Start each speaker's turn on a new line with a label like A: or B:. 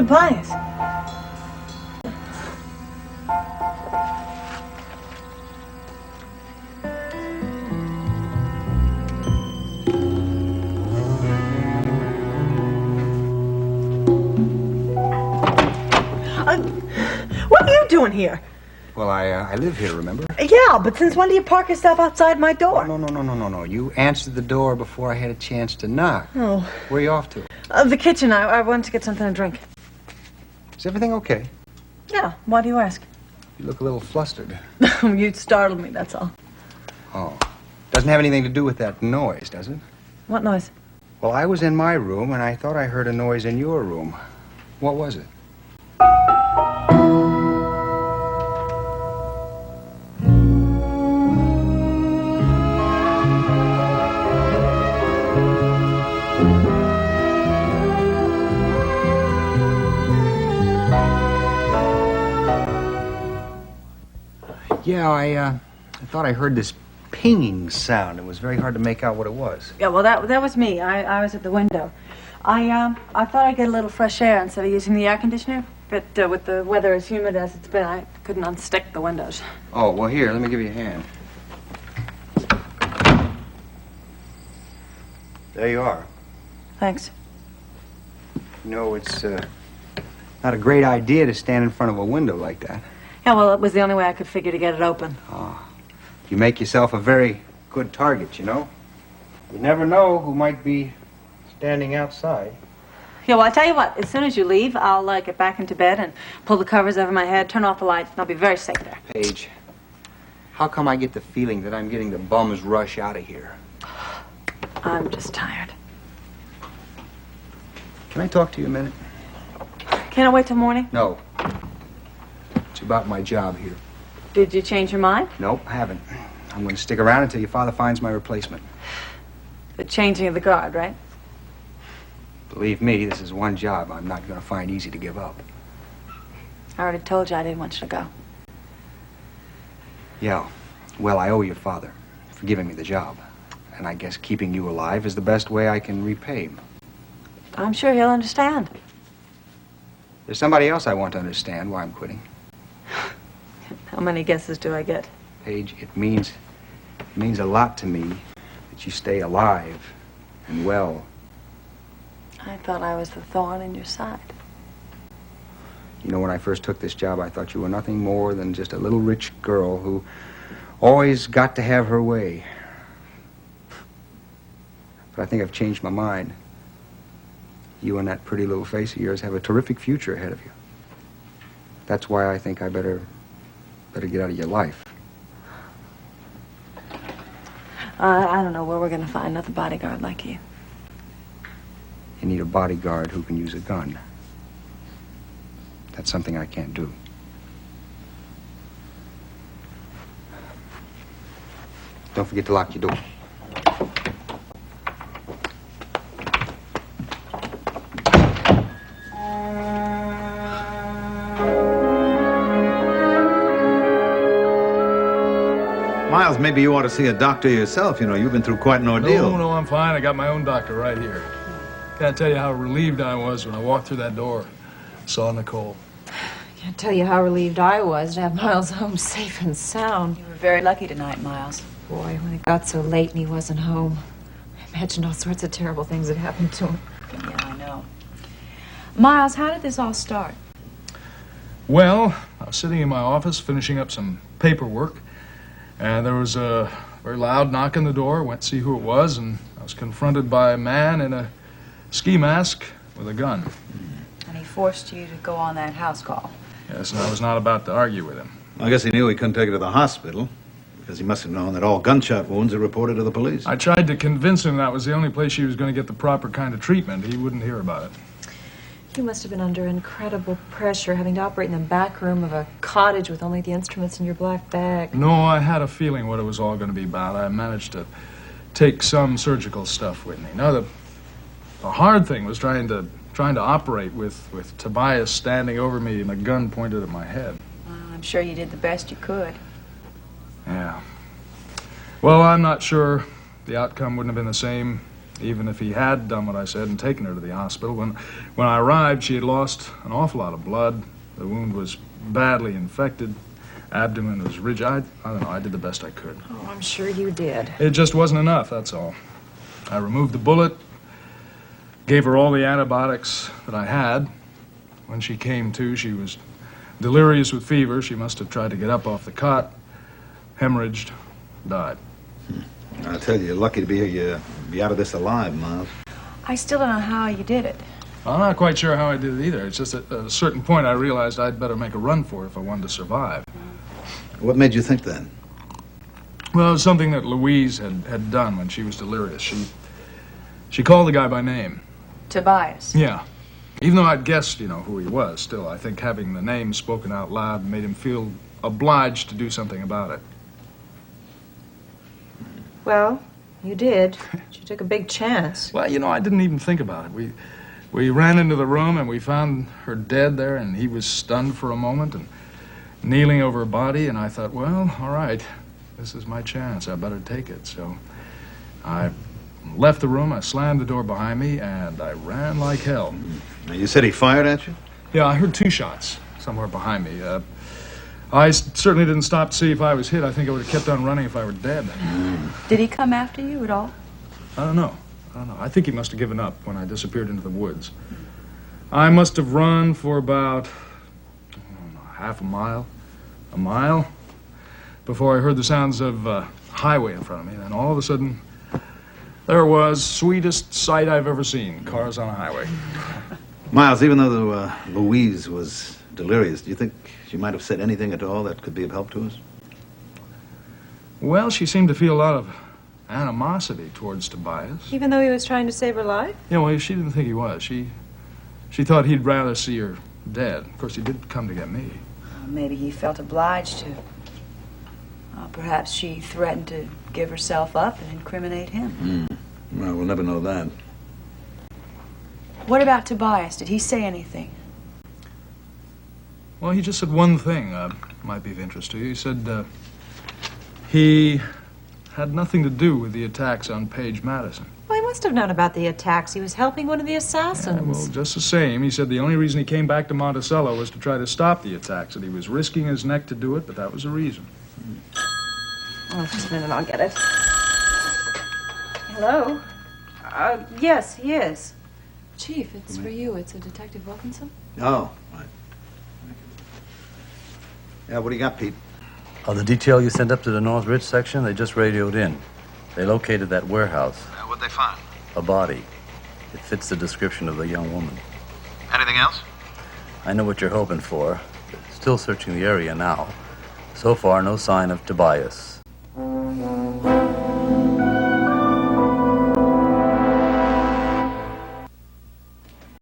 A: Tobias. What are you doing here?
B: Well, I live here, remember?
A: Yeah, but since when do you park yourself outside my door?
B: No. You answered the door before I had a chance to knock.
A: Oh.
B: Where are you off to?
A: The kitchen. I wanted to get something to drink.
B: Is everything okay?
A: Yeah, why do you ask?
B: You look a little flustered.
A: You startled me, that's all.
B: Oh. Doesn't have anything to do with that noise, does it?
A: What noise?
B: Well, I was in my room, and I thought I heard a noise in your room. What was it? Yeah, I thought I heard this pinging sound. It was very hard to make out what it was.
A: Yeah, well, that was me. I was at the window. I thought I'd get a little fresh air instead of using the air conditioner. But with the weather as humid as it's been, I couldn't unstick the windows.
B: Oh, well, here, let me give you a hand. There you are.
A: Thanks.
B: You know, it's not a great idea to stand in front of a window like that.
A: Yeah, well, it was the only way I could figure to get it open.
B: Oh, you make yourself a very good target, you know? You never know who might be standing outside.
A: Yeah, well, I tell you what, as soon as you leave, I'll get back into bed and pull the covers over my head, turn off the lights, and I'll be very safe there.
B: Paige, how come I get the feeling that I'm getting the bum's rush out of here?
A: I'm just tired.
B: Can I talk to you a minute?
A: Can't I wait till morning?
B: No. It's about my job here.
A: Did you change your mind?
B: Nope, I haven't. I'm going to stick around until your father finds my replacement.
A: The changing of the guard, right?
B: Believe me, this is one job I'm not going to find easy to give up.
A: I already told you I didn't want you to go.
B: Yeah, well, I owe your father for giving me the job. And I guess keeping you alive is the best way I can repay him.
A: I'm sure he'll understand.
B: There's somebody else I want to understand why I'm quitting.
A: How many guesses do I get?
B: Paige, it means a lot to me that you stay alive and well.
A: I thought I was the thorn in your side.
B: You know, when I first took this job, I thought you were nothing more than just a little rich girl who always got to have her way. But I think I've changed my mind. You and that pretty little face of yours have a terrific future ahead of you. That's why I think I better get out of your life.
A: I don't know where we're going to find another bodyguard like you.
B: You need a bodyguard who can use a gun. That's something I can't do. Don't forget to lock your door.
C: Miles, maybe you ought to see a doctor yourself. You know, you've been through quite an ordeal.
D: No, I'm fine. I got my own doctor right here. Can't tell you how relieved I was when I walked through that door, saw Nicole.
E: Can't tell you how relieved I was to have Miles home safe and sound.
F: You were very lucky tonight, Miles.
E: Boy, when it got so late and he wasn't home, I imagined all sorts of terrible things had happened to him.
F: Yeah, I know. Miles, how did this all start?
D: Well, I was sitting in my office finishing up some paperwork, and there was a very loud knock on the door. Went to see who it was, and I was confronted by a man in a ski mask with a gun.
F: And he forced you to go on that house call.
D: Yes, and I was not about to argue with him.
C: I guess he knew he couldn't take her to the hospital, because he must have known that all gunshot wounds are reported to the police.
D: I tried to convince him that was the only place she was going to get the proper kind of treatment. He wouldn't hear about it.
E: You must have been under incredible pressure, having to operate in the back room of a cottage with only the instruments in your black bag.
D: No, I had a feeling what it was all going to be about. I managed to take some surgical stuff with me. Now, the hard thing was trying to operate with Tobias standing over me and a gun pointed at my head.
F: I'm sure you did the best you could.
D: Yeah. Well, I'm not sure the outcome wouldn't have been the same even if he had done what I said and taken her to the hospital. When I arrived, she had lost an awful lot of blood. The wound was badly infected. Abdomen was rigid. I don't know, I did the best I could.
E: Oh, I'm sure you did.
D: It just wasn't enough, that's all. I removed the bullet, gave her all the antibiotics that I had. When she came to, she was delirious with fever. She must have tried to get up off the cot, hemorrhaged, died.
C: I tell you, you're lucky to be out of this alive, Miles.
F: I still don't know how you did it.
D: I'm not quite sure how I did it either. It's just at a certain point I realized I'd better make a run for it if I wanted to survive.
C: What made you think that?
D: Well, it was something that Louise had done when she was delirious. She called the guy by name.
F: Tobias.
D: Yeah. Even though I'd guessed, who he was, still, I think having the name spoken out loud made him feel obliged to do something about it.
E: Well, you did. She took a big chance.
D: Well, I didn't even think about it. We ran into the room and we found her dead there, and he was stunned for a moment and kneeling over her body, and I thought, well, all right, this is my chance. I better take it. So I left the room, I slammed the door behind me, and I ran like hell.
C: Now, you said he fired at you?
D: Yeah, I heard 2 shots somewhere behind me. I certainly didn't stop to see if I was hit. I think I would have kept on running if I were dead.
F: Did he come after you at all?
D: I don't know. I think he must have given up when I disappeared into the woods. I must have run for about, half a mile, before I heard the sounds of a highway in front of me. And then all of a sudden, there it was, sweetest sight I've ever seen, cars on a highway.
C: Miles, even though Louise was delirious, do you think she might have said anything at all that could be of help to us?
D: Well, she seemed to feel a lot of animosity towards Tobias.
E: Even though he was trying to save her life?
D: Yeah, well, she didn't think he was. She thought he'd rather see her dead. Of course, he did come to get me.
F: Maybe he felt obliged to. Perhaps she threatened to give herself up and incriminate him.
C: Well, we'll never know that.
F: What about Tobias? Did he say anything?
D: Well, he just said one thing might be of interest to you. He said he had nothing to do with the attacks on Paige Madison.
E: Well, he must have known about the attacks. He was helping one of the assassins.
D: Yeah, well, just the same, he said the only reason he came back to Monticello was to try to stop the attacks, that he was risking his neck to do it, but that was the reason.
E: Oh, just a minute, I'll get it. Hello? Yes, he is. Chief, it's for you. It's a Detective Wilkinson.
C: Oh, right. Yeah, what do you got, Pete?
G: The detail you sent up to the North Ridge section, they just radioed in. They located that warehouse.
C: What'd they find?
G: A body. It fits the description of the young woman.
C: Anything else?
G: I know what you're hoping for. Still searching the area now. So far, no sign of Tobias.